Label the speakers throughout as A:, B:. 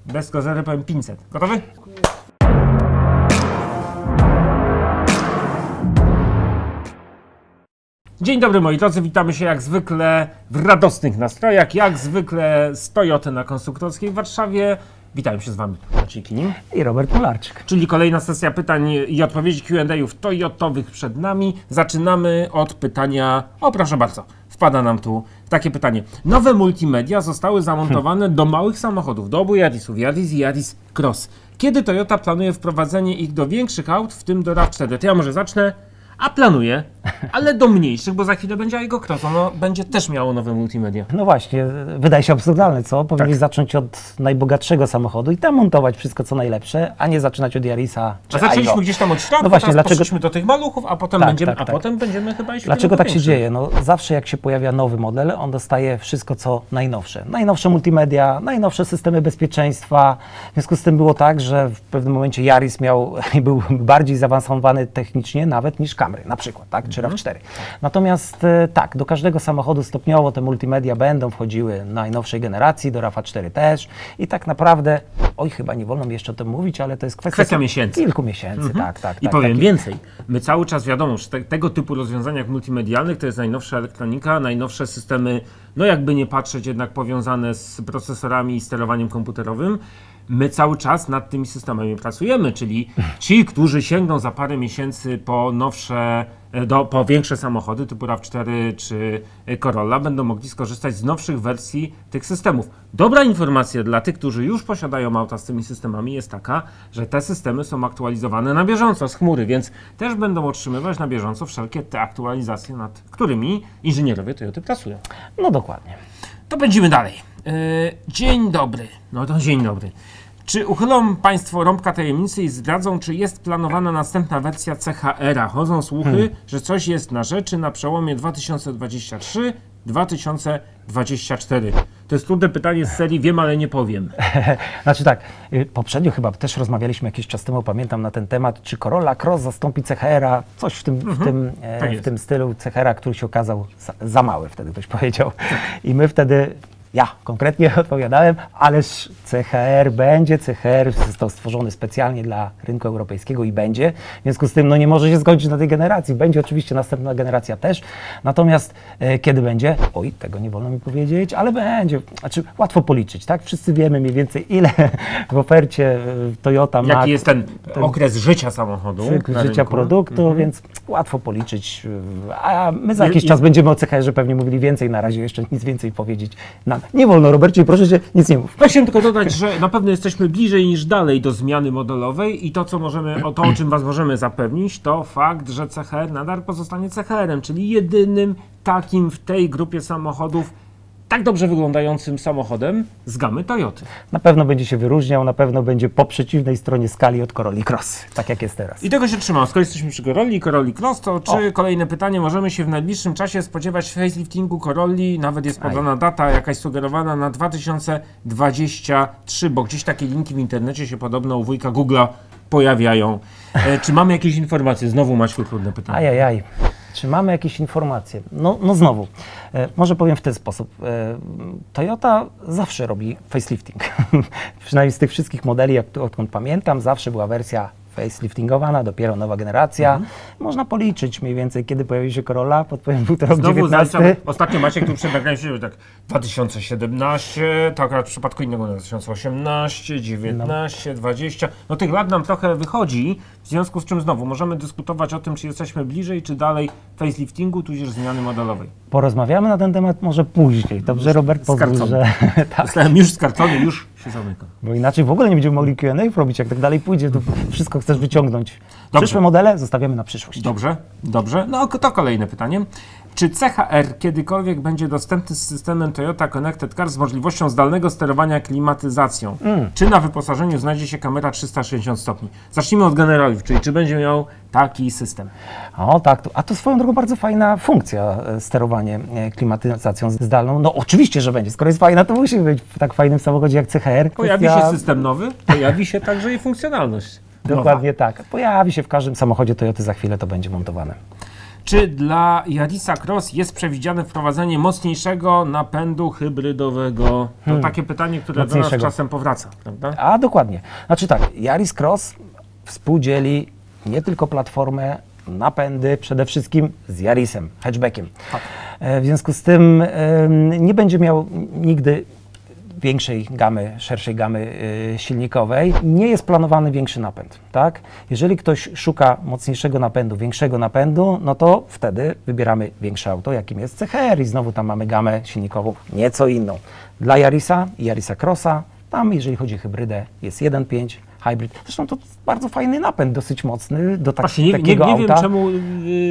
A: Bez kozery powiem 500. Gotowy? Dzień dobry moi drodzy, witamy się jak zwykle w radosnych nastrojach, jak zwykle z Toyoty na Konstruktorskiej w Warszawie. Witam się z Wami, Maciej Kinim
B: i Robert Mularczyk.
A: Czyli kolejna sesja pytań i odpowiedzi Q&A'ów toyotowych przed nami. Zaczynamy od pytania, o proszę bardzo, wpada nam tu takie pytanie. Nowe multimedia zostały zamontowane do małych samochodów, do obu Yarisów, Yaris i Yaris Cross. Kiedy Toyota planuje wprowadzenie ich do większych aut, w tym do RAV4? To ja może zacznę. A planuje, ale do mniejszych, bo za chwilę będzie jego Cross, ono będzie też miało nowe multimedia.
B: No właśnie, wydaje się absurdalne, co? Powinni zacząć od najbogatszego samochodu i tam montować wszystko co najlepsze, a nie zaczynać od Yarisa czy
A: A zaczęliśmy gdzieś tam od środka,
B: no właśnie,
A: teraz
B: dlaczego
A: poszliśmy do tych maluchów, a potem potem będziemy chyba iść.
B: Dlaczego tak się dzieje? No zawsze jak się pojawia nowy model, on dostaje wszystko co najnowsze. Najnowsze multimedia, najnowsze systemy bezpieczeństwa. W związku z tym było tak, że w pewnym momencie Yaris był bardziej zaawansowany technicznie nawet niż Camry na przykład, tak? Czy RAV4. Natomiast tak, do każdego samochodu stopniowo te multimedia będą wchodziły najnowszej generacji, do RAV4 też i tak naprawdę, chyba nie wolno mi jeszcze o tym mówić, ale to jest kwestia
A: miesięcy.
B: Kilku miesięcy, tak.
A: I powiem więcej, my cały czas wiadomo, że tego typu rozwiązaniach multimedialnych to jest najnowsza elektronika, najnowsze systemy, no jakby nie patrzeć jednak powiązane z procesorami i sterowaniem komputerowym. My cały czas nad tymi systemami pracujemy, czyli ci, którzy sięgną za parę miesięcy po większe samochody typu RAV4 czy Corolla, będą mogli skorzystać z nowszych wersji tych systemów. Dobra informacja dla tych, którzy już posiadają auta z tymi systemami jest taka, że te systemy są aktualizowane na bieżąco z chmury, więc też będą otrzymywać na bieżąco wszelkie te aktualizacje, nad którymi inżynierowie Toyoty pracują.
B: No dokładnie.
A: To będziemy dalej. Dzień dobry. No to dzień dobry. Czy uchylą Państwo rąbka tajemnicy i zdradzą, czy jest planowana następna wersja CHR-a? Chodzą słuchy, że coś jest na rzeczy na przełomie 2023-2024. To jest trudne pytanie z serii wiem, ale nie powiem.
B: Znaczy tak, poprzednio chyba też rozmawialiśmy jakiś czas temu, pamiętam na ten temat, czy Corolla Cross zastąpi CHR-a, coś w tym stylu CHR-a, który się okazał za mały, wtedy ktoś powiedział. I my wtedy... Ja konkretnie odpowiadałem, ależ CHR będzie, CHR został stworzony specjalnie dla rynku europejskiego i będzie. W związku z tym nie może się skończyć na tej generacji. Będzie oczywiście następna generacja też. Natomiast kiedy będzie? Tego nie wolno mi powiedzieć, ale będzie. Znaczy łatwo policzyć, tak? Wszyscy wiemy mniej więcej ile w ofercie Toyota ma.
A: Jaki jest ten okres życia samochodu?
B: Cykl życia produktu, więc łatwo policzyć. A my za jakiś czas będziemy o CHR-ze pewnie mówili więcej. Na razie jeszcze nic więcej powiedzieć. Nie wolno, Robercie, proszę cię, nic nie mów.
A: Chciałem tylko dodać, że na pewno jesteśmy bliżej niż dalej do zmiany modelowej i to, o czym Was możemy zapewnić, to fakt, że CHR nadal pozostanie CHR-em, czyli jedynym takim w tej grupie samochodów tak dobrze wyglądającym samochodem z gamy Toyoty.
B: Na pewno będzie się wyróżniał, na pewno będzie po przeciwnej stronie skali od Corolli Cross, tak jak jest teraz.
A: I tego się trzymam. Skoro jesteśmy przy Corolli i Corolli Cross, to kolejne pytanie, możemy się w najbliższym czasie spodziewać faceliftingu Corolli, nawet jest podana data jakaś sugerowana na 2023, bo gdzieś takie linki w internecie się podobno u wujka Google'a pojawiają. Czy mamy jakieś informacje? Znowu Maćku, trudne pytanie.
B: Czy mamy jakieś informacje? No znowu, może powiem w ten sposób. Toyota zawsze robi facelifting. Przynajmniej z tych wszystkich modeli, odkąd pamiętam, zawsze była wersja faceliftingowana, dopiero nowa generacja. Można policzyć mniej więcej, kiedy pojawi się Corolla, podpowiem, był to rok 19.
A: Ostatnio Maciek tu przebiegał się, tak 2017, tak akurat w przypadku innego 2018, 19, 20. No tych lat nam trochę wychodzi, w związku z czym znowu możemy dyskutować o tym, czy jesteśmy bliżej, czy dalej faceliftingu, tudzież zmiany modelowej.
B: Porozmawiamy na ten temat może później. Dobrze, Robert, pozwól, że...
A: Tak. Zostałem już skarcony, już się zamykam.
B: Bo inaczej w ogóle nie będziemy mogli Q&A robić, jak tak dalej pójdzie, to wszystko chcesz wyciągnąć.
A: Dobrze.
B: Przyszłe modele zostawiamy na przyszłość.
A: Dobrze. No to kolejne pytanie. Czy CHR kiedykolwiek będzie dostępny z systemem Toyota Connected Car z możliwością zdalnego sterowania klimatyzacją? Czy na wyposażeniu znajdzie się kamera 360 stopni? Zacznijmy od generaliów, czyli czy będzie miał taki system?
B: Tak. A to swoją drogą bardzo fajna funkcja, sterowanie klimatyzacją zdalną. No oczywiście, że będzie. Skoro jest fajna, to musi być w tak fajnym samochodzie jak CHR.
A: Pojawi się system nowy, pojawi się także i funkcjonalność.
B: Dokładnie tak. Pojawi się w każdym samochodzie Toyoty, za chwilę to będzie montowane.
A: Czy dla Yarisa Cross jest przewidziane wprowadzenie mocniejszego napędu hybrydowego? To takie pytanie, które do nas czasem powraca, prawda?
B: A dokładnie. Znaczy tak, Yaris Cross współdzieli nie tylko platformę, napędy przede wszystkim z Yarisem, hatchbackiem. Tak. W związku z tym nie będzie miał nigdy większej gamy, szerszej gamy silnikowej. Nie jest planowany większy napęd, tak? Jeżeli ktoś szuka mocniejszego napędu, większego napędu, no to wtedy wybieramy większe auto, jakim jest CHR i znowu tam mamy gamę silnikową nieco inną. Dla Yarisa i Yarisa Crossa, tam jeżeli chodzi o hybrydę, jest 1.5 hybrid. Zresztą to bardzo fajny napęd, dosyć mocny do takiego auta.
A: Nie wiem czemu...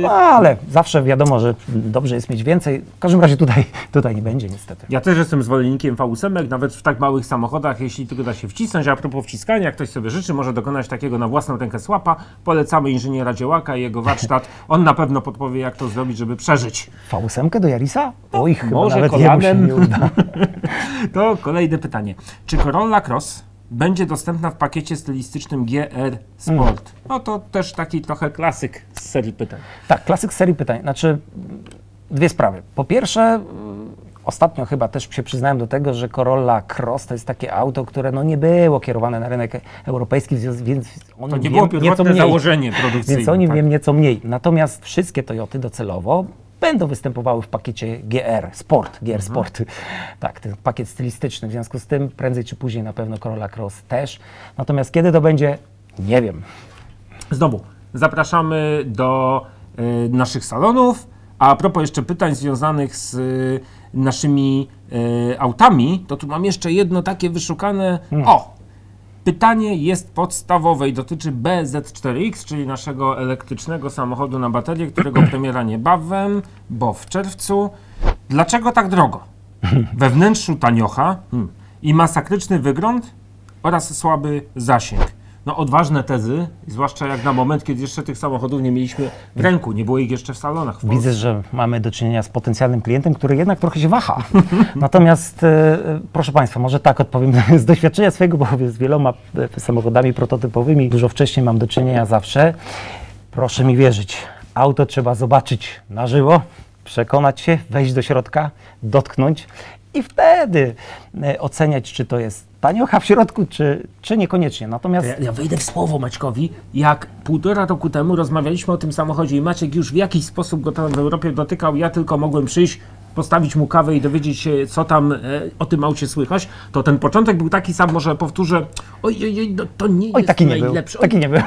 B: No, ale zawsze wiadomo, że dobrze jest mieć więcej. W każdym razie tutaj nie będzie niestety.
A: Ja też jestem zwolennikiem V8, nawet w tak małych samochodach, jeśli tylko da się wcisnąć. A propos wciskania, jak ktoś sobie życzy, może dokonać takiego na własną rękę słapa. Polecamy inżyniera Dziełaka i jego warsztat. On na pewno podpowie, jak to zrobić, żeby przeżyć.
B: V8 do Yarisa? Oj, chyba
A: może
B: nawet
A: kolanem.
B: nie uda.
A: To kolejne pytanie. Czy Corolla Cross będzie dostępna w pakiecie stylistycznym GR Sport? No to też taki trochę klasyk z serii pytań.
B: Tak, klasyk z serii pytań. Znaczy, dwie sprawy. Po pierwsze, ostatnio chyba też się przyznałem do tego, że Corolla Cross to jest takie auto, które no nie było kierowane na rynek europejski, więc o
A: to
B: nim
A: nie było pierwotne założenie produkcyjne.
B: Więc o nim wiem nieco mniej. Natomiast wszystkie Toyoty docelowo będą występowały w pakiecie GR Sport, Sport. Tak, ten pakiet stylistyczny. W związku z tym prędzej czy później na pewno Corolla Cross też. Natomiast kiedy to będzie, nie wiem.
A: Znowu, zapraszamy do naszych salonów. A propos jeszcze pytań związanych z naszymi autami, to tu mam jeszcze jedno takie wyszukane. Pytanie jest podstawowe i dotyczy BZ4X, czyli naszego elektrycznego samochodu na baterię, którego premiera niebawem, bo w czerwcu. Dlaczego tak drogo? We wnętrzu taniocha i masakryczny wygląd oraz słaby zasięg. No odważne tezy, zwłaszcza jak na moment, kiedy jeszcze tych samochodów nie mieliśmy w ręku, nie było ich jeszcze w salonach.
B: Widzę, że mamy do czynienia z potencjalnym klientem, który jednak trochę się waha. Natomiast proszę Państwa, może tak odpowiem z doświadczenia swojego, bo z wieloma samochodami prototypowymi dużo wcześniej mam do czynienia zawsze. Proszę mi wierzyć, auto trzeba zobaczyć na żywo, przekonać się, wejść do środka, dotknąć i wtedy oceniać, czy to jest taniocha w środku, czy niekoniecznie. Natomiast...
A: Ja wejdę w słowo Maćkowi. Jak 1,5 roku temu rozmawialiśmy o tym samochodzie i Maciek już w jakiś sposób go tam w Europie dotykał, ja tylko mogłem przyjść, postawić mu kawę i dowiedzieć się, co tam o tym aucie słychać, to ten początek był taki sam, może powtórzę, no, to nie jest
B: taki
A: najlepszy.
B: Taki nie był.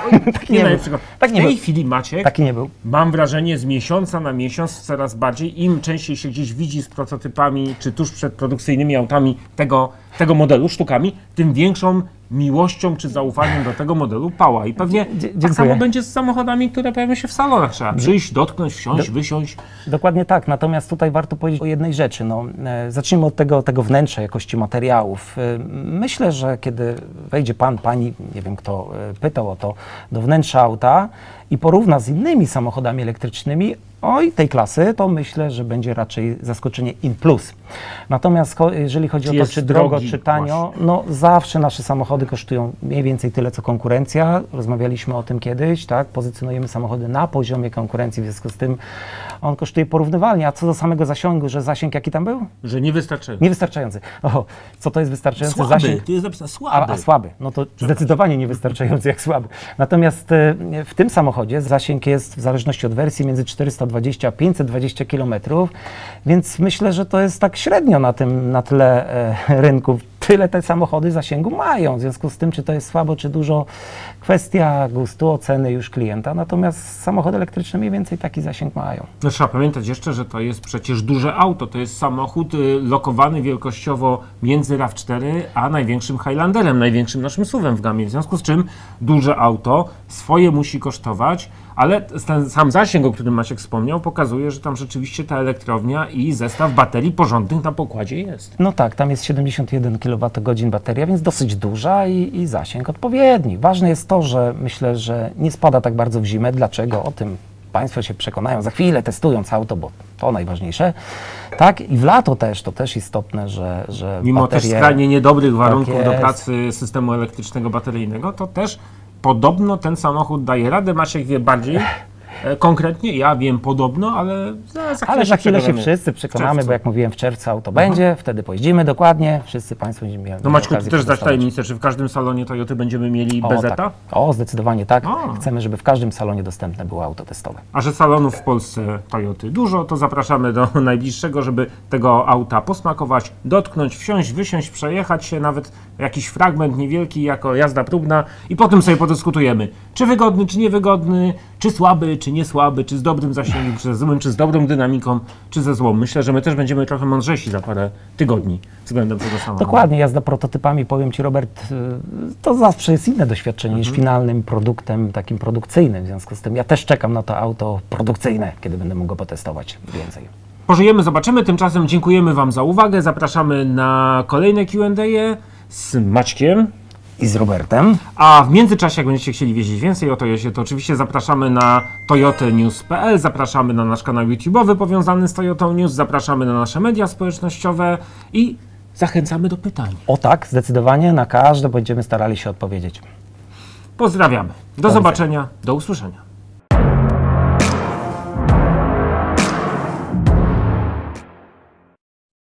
A: W tej chwili, Maciek,
B: taki nie był.
A: Mam wrażenie, z miesiąca na miesiąc coraz bardziej, im częściej się gdzieś widzi z prototypami, czy tuż przed produkcyjnymi autami tego modelu, sztukami, tym większą miłością czy zaufaniem do tego modelu pała. I pewnie tak samo będzie z samochodami, które pojawią się w salonach. Trzeba przyjść, dotknąć, wsiąść, wysiąść.
B: Dokładnie tak. Natomiast tutaj warto powiedzieć o jednej rzeczy. No, zacznijmy od tego wnętrza, jakości materiałów. Myślę, że kiedy wejdzie pan, pani, nie wiem kto pytał o to, do wnętrza auta i porówna z innymi samochodami elektrycznymi, tej klasy, to myślę, że będzie raczej zaskoczenie in plus. Natomiast jeżeli chodzi o to, czy drogo, czy tanio, no zawsze nasze samochody kosztują mniej więcej tyle, co konkurencja. Rozmawialiśmy o tym kiedyś, tak? Pozycjonujemy samochody na poziomie konkurencji, w związku z tym on kosztuje porównywalnie. A co do samego zasięgu, że zasięg jaki tam był?
A: Że niewystarczający.
B: Niewystarczający. Co to jest wystarczający
A: słaby.
B: zasięg?
A: Tu jest napisane słaby.
B: A słaby. No to zdecydowanie niewystarczający jak słaby. Natomiast w tym samochodzie zasięg jest w zależności od wersji między 420 a 520 km, więc myślę, że to jest tak średnio na tyle rynku. Tyle te samochody zasięgu mają. W związku z tym, czy to jest słabo, czy dużo, kwestia gustu, oceny już klienta. Natomiast samochody elektryczne mniej więcej taki zasięg mają.
A: No, trzeba pamiętać jeszcze, że to jest przecież duże auto. To jest samochód lokowany wielkościowo między RAV4 a największym Highlanderem, największym naszym SUV-em w gamie. W związku z czym duże auto swoje musi kosztować, ale ten sam zasięg, o którym Maciek wspomniał, pokazuje, że tam rzeczywiście ta elektrownia i zestaw baterii porządnych na pokładzie jest.
B: No tak, tam jest 71 kWh bateria, więc dosyć duża i zasięg odpowiedni. Ważne jest to, że myślę, że nie spada tak bardzo w zimę. Dlaczego? O tym Państwo się przekonają za chwilę, testując auto, bo to najważniejsze. Tak, i w lato też, to też istotne, że
A: mimo
B: baterie,
A: też skrajnie niedobrych warunków
B: tak
A: do pracy systemu elektrycznego bateryjnego, to też podobno ten samochód daje radę. Maciek wie bardziej. konkretnie, ja wiem podobno, ale
B: za chwilę się wszyscy przekonamy, bo jak mówiłem, w czerwcu auto będzie, wtedy pojeździmy dokładnie, wszyscy Państwo będziemy mieli.
A: No Maćku, ty też zdać tajemnicę, czy w każdym salonie Toyoty będziemy mieli BZ-a?
B: Tak. O, zdecydowanie tak. Chcemy, żeby w każdym salonie dostępne było auto testowe.
A: A że salonów w Polsce Toyoty dużo, to zapraszamy do najbliższego, żeby tego auta posmakować, dotknąć, wsiąść, wysiąść, przejechać się, nawet jakiś fragment niewielki jako jazda próbna i potem sobie podyskutujemy, czy wygodny, czy niewygodny, czy słaby, czy nie słaby, czy z dobrym zasięgiem, czy ze złym, czy z dobrą dynamiką, czy ze złą. Myślę, że my też będziemy trochę mądrzejsi za parę tygodni względem tego samochodu.
B: Dokładnie, jazda prototypami, powiem Ci, Robert, to zawsze jest inne doświadczenie niż finalnym produktem takim produkcyjnym. W związku z tym ja też czekam na to auto produkcyjne, kiedy będę mógł go potestować więcej.
A: Pożyjemy, zobaczymy. Tymczasem dziękujemy Wam za uwagę. Zapraszamy na kolejne Q&A z Maćkiem
B: i z Robertem.
A: A w międzyczasie, jak będziecie chcieli wiedzieć więcej o Toyocie, to oczywiście zapraszamy na toyotanews.pl, zapraszamy na nasz kanał YouTube'owy powiązany z Toyotą News, zapraszamy na nasze media społecznościowe i zachęcamy do pytań.
B: O tak, zdecydowanie, na każde będziemy starali się odpowiedzieć.
A: Pozdrawiamy. Do zobaczenia, do usłyszenia.